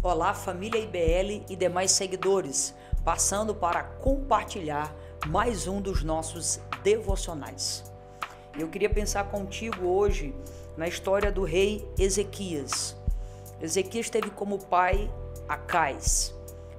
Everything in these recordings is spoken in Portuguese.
Olá, família IBL e demais seguidores, passando para compartilhar mais um dos nossos devocionais. Eu queria pensar contigo hoje na história do rei Ezequias. Ezequias teve como pai Acais,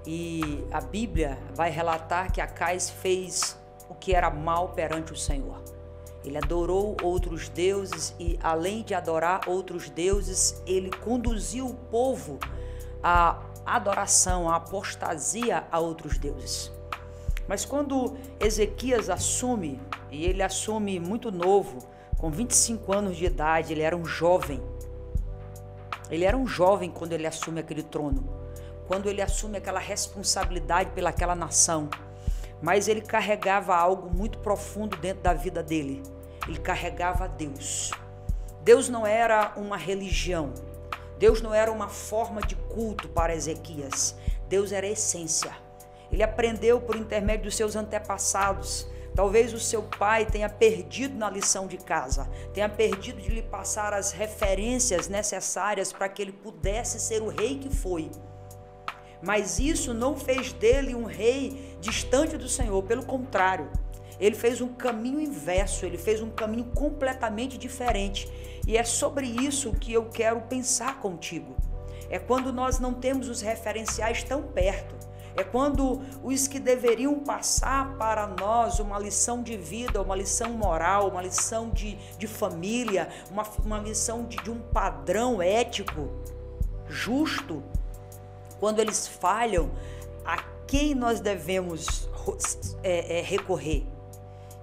e a Bíblia vai relatar que Acais fez o que era mal perante o Senhor. Ele adorou outros deuses e, além de adorar outros deuses, ele conduziu o povo à adoração, à apostasia a outros deuses. Mas quando Ezequias assume, e ele assume muito novo, com 25 anos de idade, ele era um jovem. Ele era um jovem quando ele assume aquele trono, quando ele assume aquela responsabilidade pelaquela nação. Mas ele carregava algo muito profundo dentro da vida dele. Ele carregava Deus. Deus não era uma religião. Deus não era uma forma de culto para Ezequias. Deus era a essência. Ele aprendeu por intermédio dos seus antepassados. Talvez o seu pai tenha perdido na lição de casa, tenha perdido de lhe passar as referências necessárias para que ele pudesse ser o rei que foi. Mas isso não fez dele um rei distante do Senhor, pelo contrário. Ele fez um caminho inverso, ele fez um caminho completamente diferente. E é sobre isso que eu quero pensar contigo. É quando nós não temos os referenciais tão perto. É quando os que deveriam passar para nós uma lição de vida, uma lição moral, uma lição de família, uma lição de um padrão ético justo, quando eles falham, a quem nós devemos recorrer?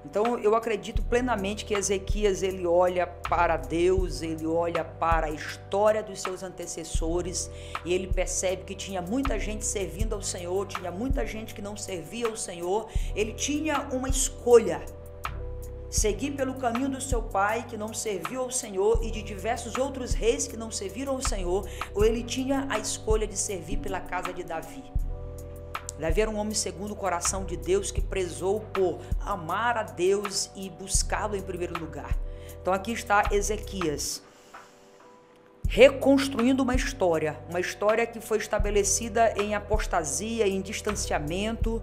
Então eu acredito plenamente que Ezequias ele olha para Deus, ele olha para a história dos seus antecessores e ele percebe que tinha muita gente servindo ao Senhor, tinha muita gente que não servia ao Senhor. Ele tinha uma escolha: seguir pelo caminho do seu pai que não serviu ao Senhor e de diversos outros reis que não serviram ao Senhor, ou ele tinha a escolha de servir pela casa de Davi. Davi era um homem segundo o coração de Deus, que prezou por amar a Deus e buscá-lo em primeiro lugar. Então aqui está Ezequias reconstruindo uma história que foi estabelecida em apostasia, em distanciamento.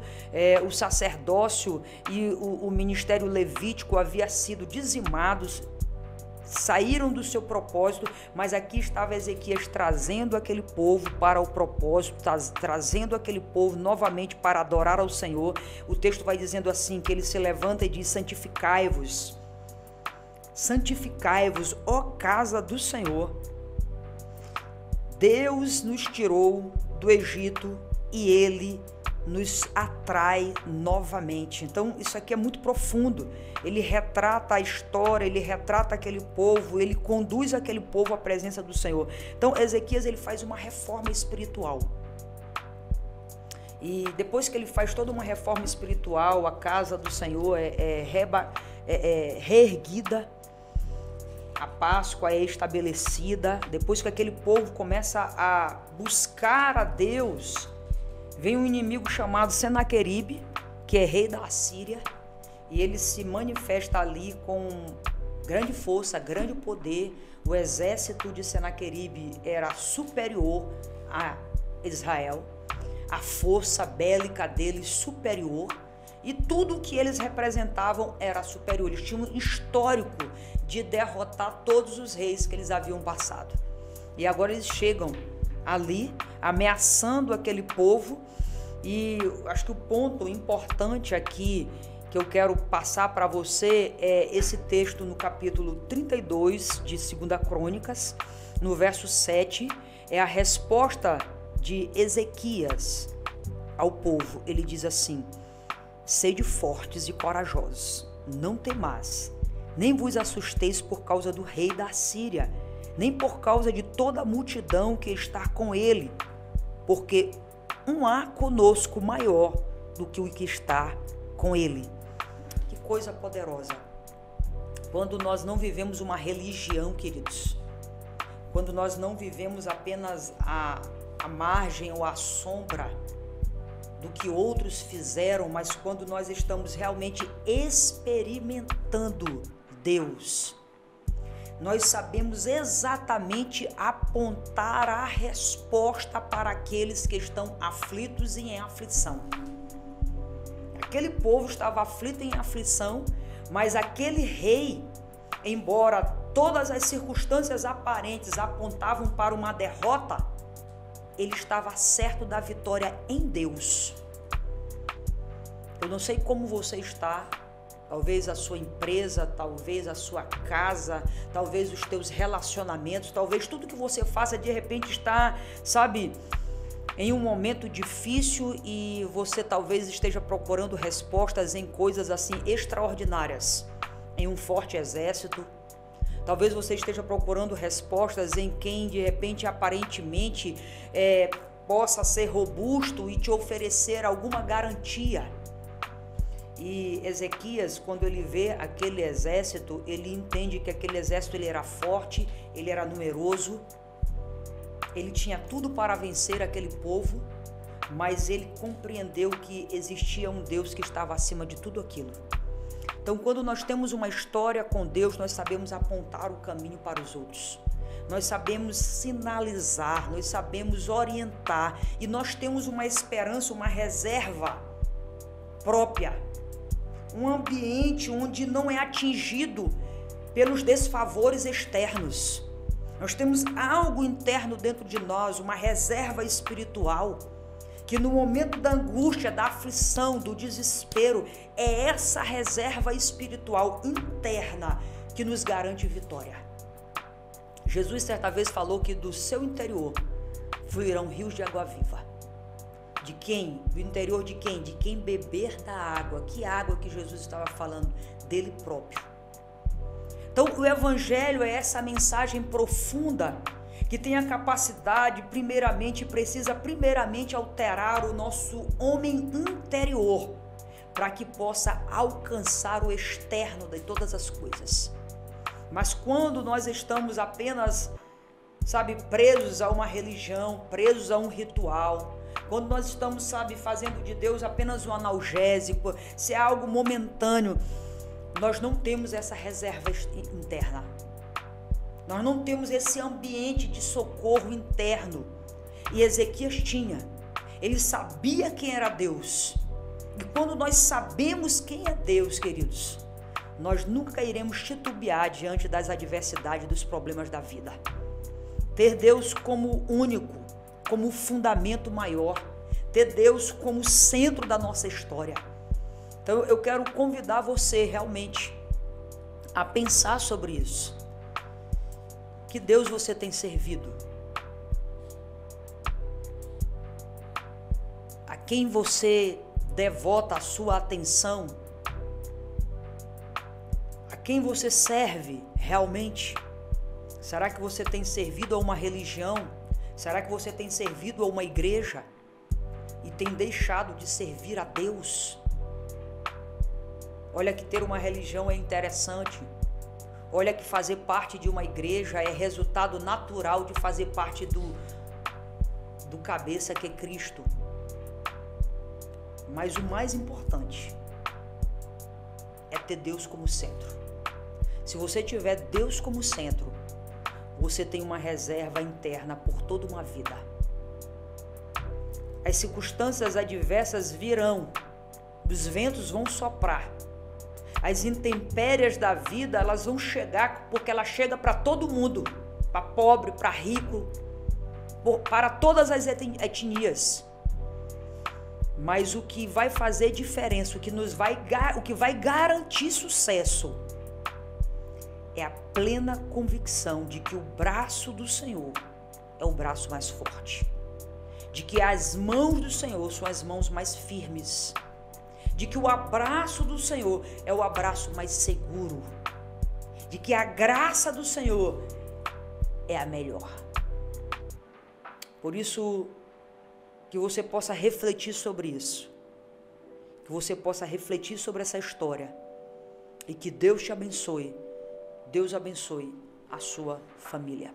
O sacerdócio e o ministério levítico havia sido dizimados, saíram do seu propósito, mas aqui estava Ezequias trazendo aquele povo para o propósito, trazendo aquele povo novamente para adorar ao Senhor. O texto vai dizendo assim, que ele se levanta e diz: santificai-vos, ó casa do Senhor. Deus nos tirou do Egito e ele nos atrai novamente. Então isso aqui é muito profundo. Ele retrata a história, ele retrata aquele povo, ele conduz aquele povo à presença do Senhor. Então Ezequias ele faz uma reforma espiritual. E depois que ele faz toda uma reforma espiritual, a casa do Senhor é reerguida, a Páscoa é estabelecida. Depois que aquele povo começa a buscar a Deus, vem um inimigo chamado Senaqueribe, que é rei da Assíria, e ele se manifesta ali com grande força, grande poder. O exército de Senaqueribe era superior a Israel, a força bélica deles superior, e tudo o que eles representavam era superior. Eles tinham um histórico de derrotar todos os reis que eles haviam passado. E agora eles chegam ali, ameaçando aquele povo. E acho que o ponto importante aqui que eu quero passar para você é esse texto no capítulo 32 de 2 Crônicas, no verso 7, é a resposta de Ezequias ao povo. Ele diz assim: sede fortes e corajosos, não temais, nem vos assusteis por causa do rei da Assíria, nem por causa de toda a multidão que está com ele, porque não há conosco maior do que o que está com ele. Que coisa poderosa. Quando nós não vivemos uma religião, queridos, quando nós não vivemos apenas a margem ou a sombra do que outros fizeram, mas quando nós estamos realmente experimentando Deus. nós sabemos exatamente apontar a resposta para aqueles que estão aflitos e em aflição. Aquele povo estava aflito e em aflição, mas aquele rei, embora todas as circunstâncias aparentes apontavam para uma derrota, ele estava certo da vitória em Deus. Eu não sei como você está, talvez a sua empresa, talvez a sua casa, talvez os teus relacionamentos, talvez tudo que você faça de repente está, sabe, em um momento difícil e você talvez esteja procurando respostas em coisas assim extraordinárias, em um forte exército. Talvez você esteja procurando respostas em quem de repente aparentemente possa ser robusto e te oferecer alguma garantia. E Ezequias, quando ele vê aquele exército, ele entende que aquele exército ele era forte, ele era numeroso, ele tinha tudo para vencer aquele povo, mas ele compreendeu que existia um Deus que estava acima de tudo aquilo. Então, quando nós temos uma história com Deus, nós sabemos apontar o caminho para os outros. Nós sabemos sinalizar, nós sabemos orientar e nós temos uma esperança, uma reserva própria. Um ambiente onde não é atingido pelos desfavores externos. Nós temos algo interno dentro de nós, uma reserva espiritual, que no momento da angústia, da aflição, do desespero, é essa reserva espiritual interna que nos garante vitória. Jesus certa vez falou que do seu interior fluirão rios de água viva. De quem? Do interior de quem? De quem beber da água. Que água que Jesus estava falando? Dele próprio. Então, o Evangelho é essa mensagem profunda que tem a capacidade, precisa primeiramente alterar o nosso homem interior para que possa alcançar o externo de todas as coisas. Mas quando nós estamos apenas, presos a uma religião, presos a um ritual, quando nós estamos, fazendo de Deus apenas um analgésico, se é algo momentâneo, nós não temos essa reserva interna. Nós não temos esse ambiente de socorro interno. E Ezequias tinha. Ele sabia quem era Deus. E quando nós sabemos quem é Deus, queridos, nós nunca iremos titubear diante das adversidades, dos problemas da vida. Ter Deus como único, como fundamento maior. Ter Deus como centro da nossa história. Então eu quero convidar você realmente a pensar sobre isso. Que Deus você tem servido? A quem você devota a sua atenção? A quem você serve realmente? Será que você tem servido a uma religião? Será que você tem servido a uma igreja? E tem deixado de servir a Deus? Olha que ter uma religião é interessante. Olha que fazer parte de uma igreja é resultado natural de fazer parte do cabeça que é Cristo. Mas o mais importante é ter Deus como centro. Se você tiver Deus como centro, você tem uma reserva interna por toda uma vida. As circunstâncias adversas virão, os ventos vão soprar. As intempéries da vida, elas vão chegar, porque ela chega para todo mundo, para pobre, para rico, para todas as etnias. Mas o que vai fazer diferença, o que vai garantir sucesso, é a plena convicção de que o braço do Senhor é o braço mais forte, de que as mãos do Senhor são as mãos mais firmes, de que o abraço do Senhor é o abraço mais seguro, de que a graça do Senhor é a melhor. Por isso, que você possa refletir sobre isso, que você possa refletir sobre essa história e que Deus te abençoe, Deus abençoe a sua família.